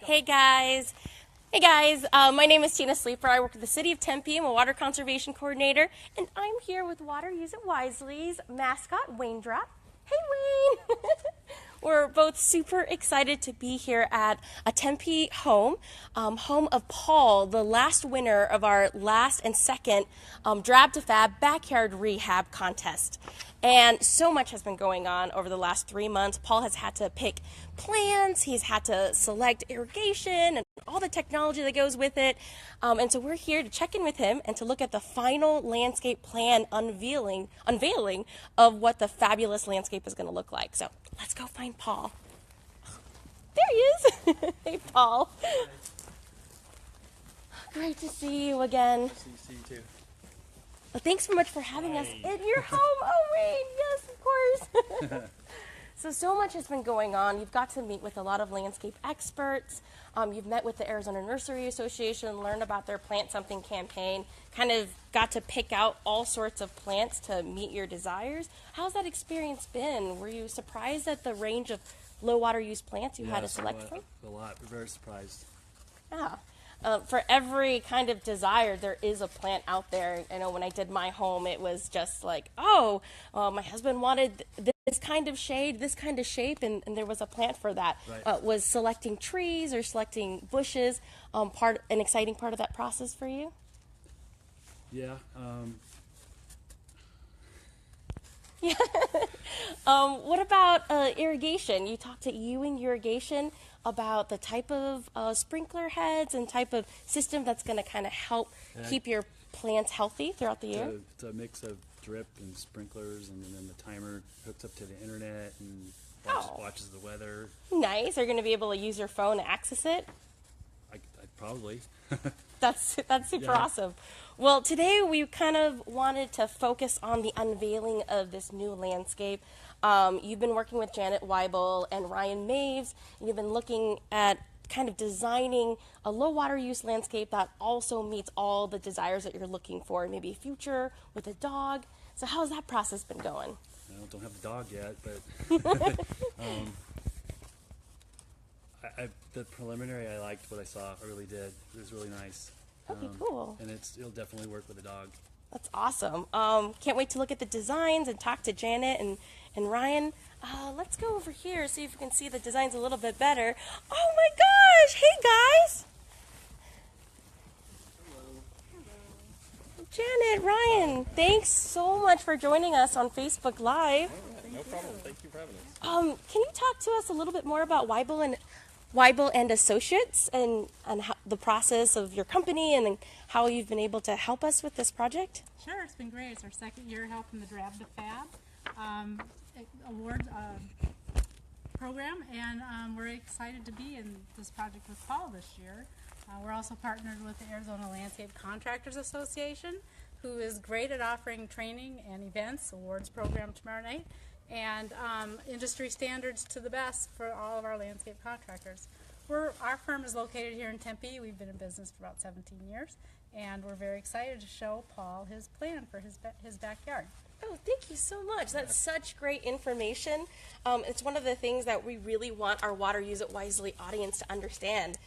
Hey guys. My nane is Tina Sleeper. I work at the City of Tempe. I'm a water conservation coordinator, and I'm here with Water Use It Wisely's mascot, Drab. Hey Wayne! We're both super excited to be here at a Tempe home, home of Paul, the last winner of our last and second Drab to Fab backyard rehab contest. And so much has been going on over the last 3 months. Paul has had to pick plants, he's had to select irrigation and all the technology that goes with it. And so we're here to check in with him and to look at the final landscape plan unveiling of what the fabulous landscape is going to look like. So let's go find Paul. There he is. Hey, Paul. Great to see you again. Nice to see you too. Well, thanks so much for having us in your home. Oh, Wayne, yes, of course. So much has been going on. You've got to meet with a lot of landscape experts. You've met with the Arizona Nursery Association, learned about their Plant Something campaign, kind of got to pick out all sorts of plants to meet your desires. How's that experience been? Were you surprised at the range of low water use plants you had to select from? A lot. We're very surprised. Yeah. For every kind of desire, there is a plant out there. I know when I did my home, it was just like, my husband wanted this kind of shade, this kind of shape, and there was a plant for that. Right. Was selecting trees or selecting bushes an exciting part of that process for you? Yeah. Yeah. What about irrigation? You talked to Ewing Irrigation about the type of sprinkler heads and type of system that's going to kind of help keep your plants healthy throughout the year? It's a mix of drip and sprinklers, and then the timer hooks up to the internet and watches the weather. Nice. Are you going to be able to use your phone to access it? I probably. That's super awesome. Well, today we kind of wanted to focus on the unveiling of this new landscape. You've been working with Janet Waibel and Ryan Maves, and you've been looking at kind of designing a low water use landscape that also meets all the desires that you're looking for, maybe a future with a dog. So how's that process been going? I don't have the dog yet, but the preliminary, I liked what I saw. I really did. It was really nice. Okay, cool. And it'll definitely work with a dog. That's awesome. Can't wait to look at the designs and talk to Janet and Ryan. Let's go over here, see if we can see the designs a little bit better. Oh my gosh! Hey guys! Hello. Janet, Ryan, thanks so much for joining us on Facebook Live. No problem. Thank you for having us. Can you talk to us a little bit more about Waibel and Associates and how, the process of your company and how you've been able to help us with this project? Sure, it's been great. It's our second year helping the Drab to Fab award program, and we're excited to be in this project with Paul this year. We're also partnered with the Arizona Landscape Contractors Association, who is great at offering training and events, awards program tomorrow night, and industry standards to the best for all of our landscape contractors. Our firm is located here in Tempe. We've been in business for about 17 years, and we're very excited to show Paul his plan for his backyard. Oh, thank you so much. That's such great information. It's one of the things that we really want our Water Use It Wisely audience to understand,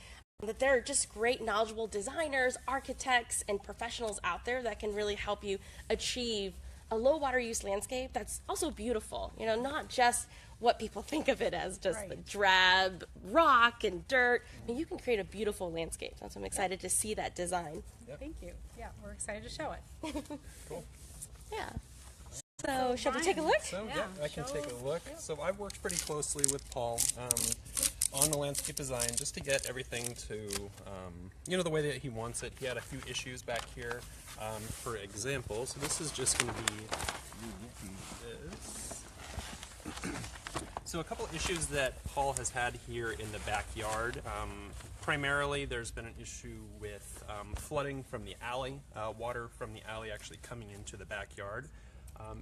that there are just great knowledgeable designers, architects, and professionals out there that can really help you achieve a low water use landscape that's also beautiful. You know, not just what people think of it as, just the drab rock and dirt. I mean, you can create a beautiful landscape. So I'm excited to see that design. Yep. Thank you. Yeah, we're excited to show it. Cool. Yeah. So, shall we take a look? So, yeah, I can take a look. So, I've worked pretty closely with Paul on the landscape design just to get everything to, the way that he wants it. He had a few issues back here, for example. So, this is just going to be this. So, a couple issues that Paul has had here in the backyard. Primarily, there's been an issue with flooding from the alley, water from the alley actually coming into the backyard.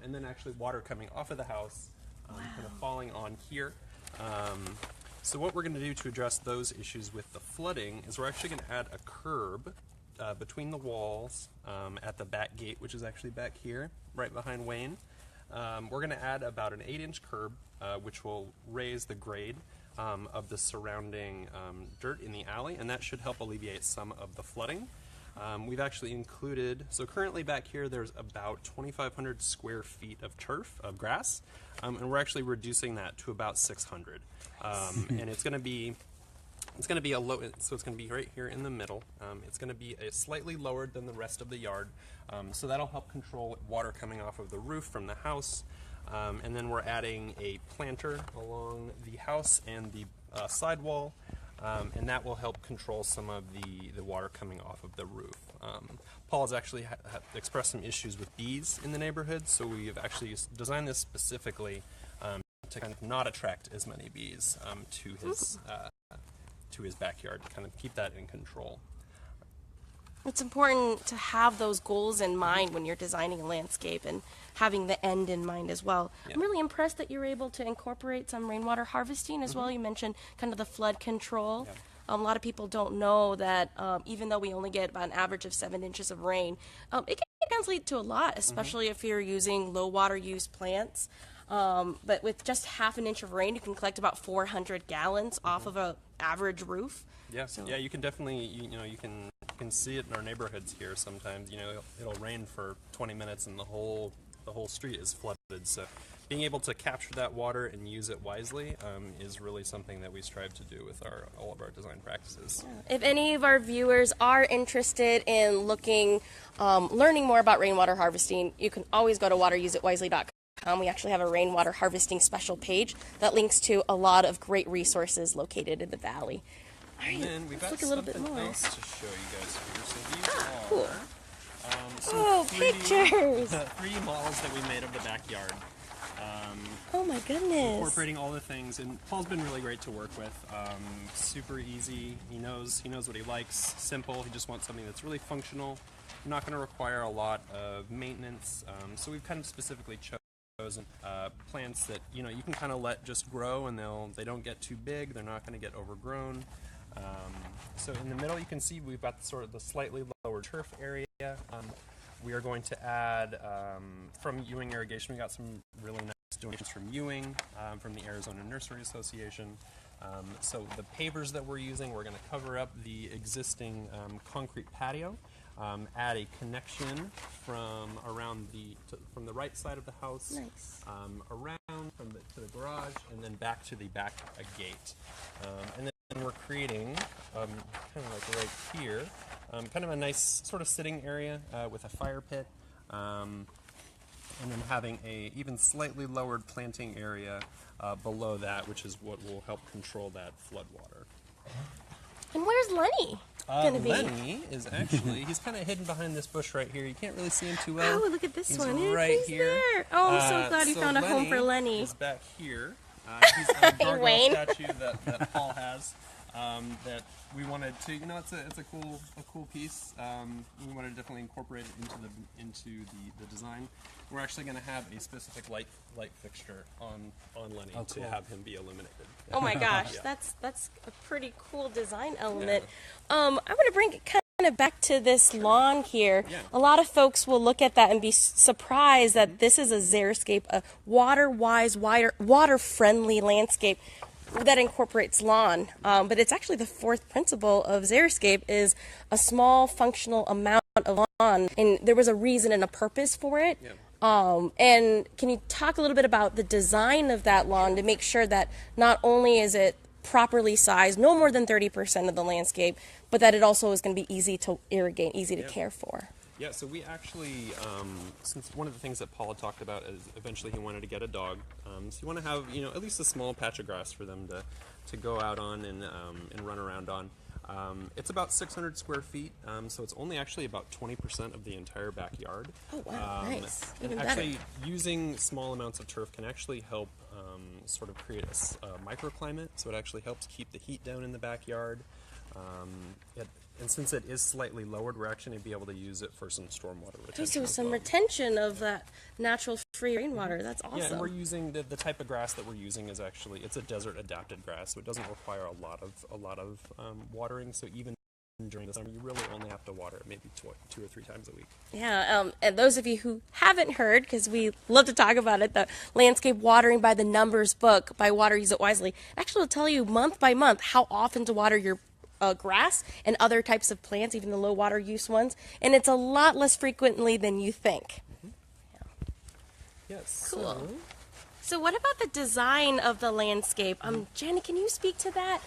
And then actually water coming off of the house, kind of falling on here. So what we're going to do to address those issues with the flooding is we're actually going to add a curb between the walls at the back gate, which is actually back here, right behind Wayne. We're going to add about an 8-inch curb, which will raise the grade. of the surrounding dirt in the alley, and that should help alleviate some of the flooding. We've actually included, so currently back here there's about 2,500 square feet of turf, of grass, and we're actually reducing that to about 600. And it's going to be a low, so it's going to be right here in the middle. It's going to be slightly lower than the rest of the yard, so that'll help control water coming off of the roof from the house. And then we're adding a planter along the house and the sidewall. And that will help control some of the water coming off of the roof. Paul has actually expressed some issues with bees in the neighborhood, so we have actually designed this specifically to kind of not attract as many bees to his backyard, to kind of keep that in control. It's important to have those goals in mind when you're designing a landscape and having the end in mind as well. Yeah. I'm really impressed that you're able to incorporate some rainwater harvesting as well. You mentioned kind of the flood control. Yeah. A lot of people don't know that even though we only get about an average of 7 inches of rain, it can translate to a lot, especially if you're using low water use plants. But with just half an inch of rain, you can collect about 400 gallons off of an average roof. Yeah, So- yeah, you can definitely, you can see it in our neighborhoods here sometimes. It'll rain for 20 minutes and the whole street is flooded. So being able to capture that water and use it wisely is really something that we strive to do with all of our design practices. If any of our viewers are interested in learning more about rainwater harvesting, you can always go to waterusitwisely.com. We actually have a rainwater harvesting special page that links to a lot of great resources located in the valley. All right, And then we've let's got look a little bit something more. else to show you guys here. So these are cool. some Oh, 3D pictures! 3D models that we made of the backyard. Oh my goodness. Incorporating all the things, and Paul's been really great to work with. Super easy. He knows what he likes. Simple. He just wants something that's really functional. Not going to require a lot of maintenance. So we've kind of specifically chosen plants that you can kind of let just grow, and they don't get too big. They're not going to get overgrown. So in the middle, you can see we've got sort of the slightly lower turf area. We are going to add from Ewing Irrigation. We got some really nice donations from Ewing, from the Arizona Nursery Association. So the pavers that we're using, we're going to cover up the existing concrete patio, add a connection from from the right side of the house, Nice. around to the garage, and then back to the back gate. And then we're creating kind of like right here. Kind of a nice sort of sitting area with a fire pit, and then having a even slightly lowered planting area below that, which is what will help control that flood water. And where's Lenny going to be? Lenny is actually, he's kind of hidden behind this bush right here. You can't really see him too well. Oh, look at this He's one. right He's here. there. Oh, I'm so glad you found a home for Lenny. He's back here. He's a gargoyle Wayne. statue that Paul has. That we wanted to, it's a cool piece. We wanted to definitely incorporate it into the design. We're actually going to have a specific light fixture on Lenny to have him be illuminated. Yeah. Oh my gosh, Yeah. that's a pretty cool design element. I want to bring it kind of back to this lawn here. Yeah. A lot of folks will look at that and be surprised that this is a xeriscape, a water-wise, water-friendly landscape that incorporates lawn. But it's actually the fourth principle of xeriscape is a small functional amount of lawn, and there was a reason and a purpose for it. Yeah. And can you talk a little bit about the design of that lawn to make sure that not only is it properly sized, no more than 30% of the landscape, but that it also is going to be easy to irrigate, easy to care for? Yeah, so we actually, since one of the things that Paul had talked about is eventually he wanted to get a dog. So you want to have, at least a small patch of grass for them to go out on and run around on. It's about 600 square feet, so it's only actually about 20% of the entire backyard. Oh, wow, nice. And Even actually, better. using small amounts of turf can actually help sort of create a microclimate, so it actually helps keep the heat down in the backyard. And since it is slightly lowered, we're actually going to be able to use it for some stormwater retention. So as some well. of that natural free rainwater. That's awesome. Yeah, and we're using the type of grass that we're using is actually it's a desert adapted grass, so it doesn't require a lot of watering. So even during the summer, you really only have to water it maybe 2 or 3 times a week. Yeah, and those of you who haven't heard, because we love to talk about it, the Landscape Watering by the Numbers book by Water Use It Wisely actually will tell you month by month how often to water your grass and other types of plants, even the low water use ones, and it's a lot less frequently than you think. Yes. Cool. So what about the design of the landscape? Janet, can you speak to that?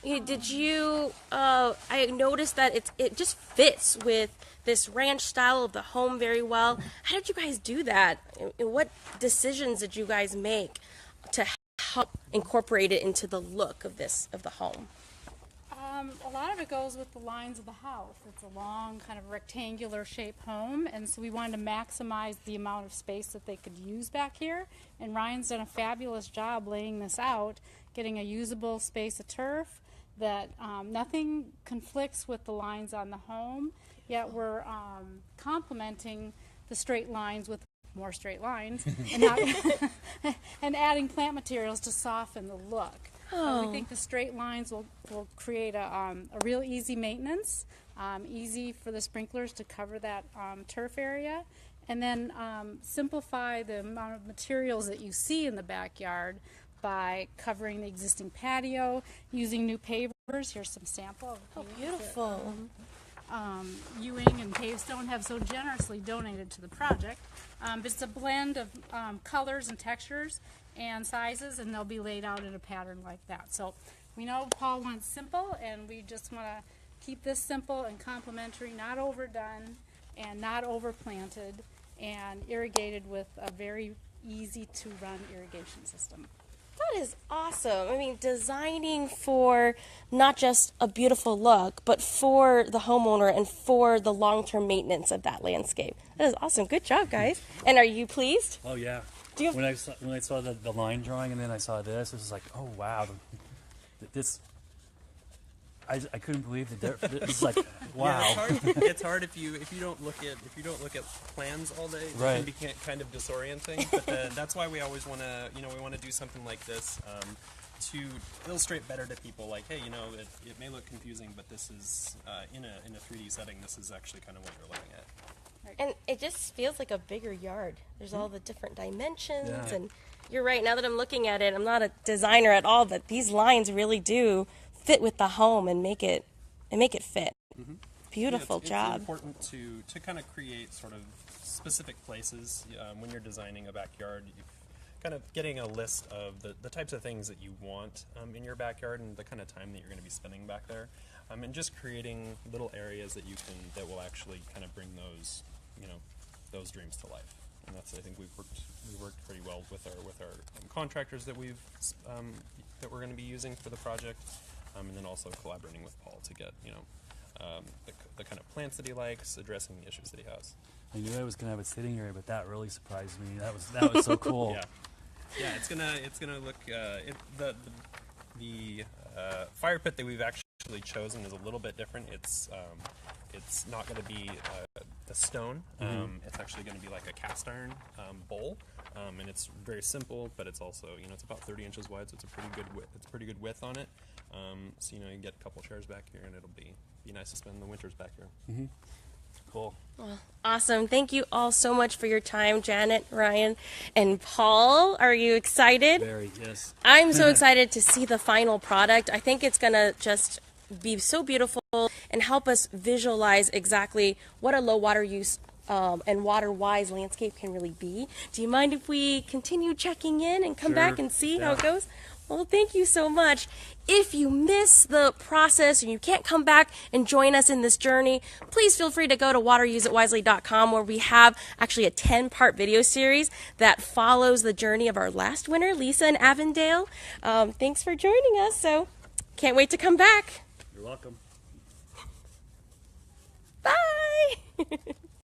Did you, I noticed that it just fits with this ranch style of the home very well. How did you guys do that? And what decisions did you guys make to help incorporate it into the look of the home? A lot of it goes with the lines of the house. It's a long, kind of rectangular shaped home, and so we wanted to maximize the amount of space that they could use back here. And Ryan's done a fabulous job laying this out, getting a usable space of turf that nothing conflicts with the lines on the home, yet we're complementing the straight lines with more straight lines and adding plant materials to soften the look. So we think the straight lines will create a real easy maintenance, easy for the sprinklers to cover that turf area, and then simplify the amount of materials that you see in the backyard by covering the existing patio, using new pavers. Here's some sample. Oh, beautiful. Ewing and Pavestone have so generously donated to the project. But it's a blend of colors and textures and sizes, and they'll be laid out in a pattern like that. So we know Paul wants simple, and we just want to keep this simple and complementary, not overdone and not overplanted, and irrigated with a very easy to run irrigation system. That is awesome. I mean, designing for not just a beautiful look, but for the homeowner and for the long-term maintenance of that landscape. That is awesome. Good job, guys. And are you pleased? Oh yeah. Do you- When I saw the line drawing and then I saw this, it was like, oh wow, this. I couldn't believe that. It's like, wow. Yeah, it's hard if you don't look at plans all day. Right. It can be kind of disorienting. But that's why we always want to we want to do something like this to illustrate better to people. Like, hey, it may look confusing, but this is in a 3D setting. This is actually kind of what you're looking at. And it just feels like a bigger yard. There's all the different dimensions, Yeah. and you're right. Now that I'm looking at it, I'm not a designer at all, but these lines really do fit with the home and make it fit. Mm-hmm. Beautiful job. It's important to kind of create sort of specific places when you're designing a backyard. Kind of getting a list of the types of things that you want in your backyard and the kind of time that you're going to be spending back there, and just creating little areas that will actually kind of bring those dreams to life. And that's, I think, we worked pretty well with our contractors that we're going to be using for the project. And then also collaborating with Paul to get the kind of plants that he likes, addressing the issues that he has. I knew I was gonna have a sitting area, but that really surprised me. That was so cool. Yeah, it's gonna look the fire pit that we've actually chosen is a little bit different. It's not going to be a stone. It's actually going to be like a cast iron bowl. And it's very simple, but it's also, it's about 30 inches wide, so it's a pretty good width on it. So you can get a couple chairs back here, and it'll be nice to spend the winters back here. Mm-hmm. Cool. Well, awesome. Thank you all so much for your time, Janet, Ryan, and Paul. Are you excited? Very, yes. I'm so excited to see the final product. I think it's going to just be so beautiful and help us visualize exactly what a low water use and water-wise landscape can really be. Do you mind if we continue checking in and come back and see how it goes? Well, thank you so much. If you miss the process and you can't come back and join us in this journey, please feel free to go to wateruseitwisely.com, where we have actually a 10-part video series that follows the journey of our last winner, Lisa in Avondale. Thanks for joining us. So can't wait to come back. You're welcome. Bye.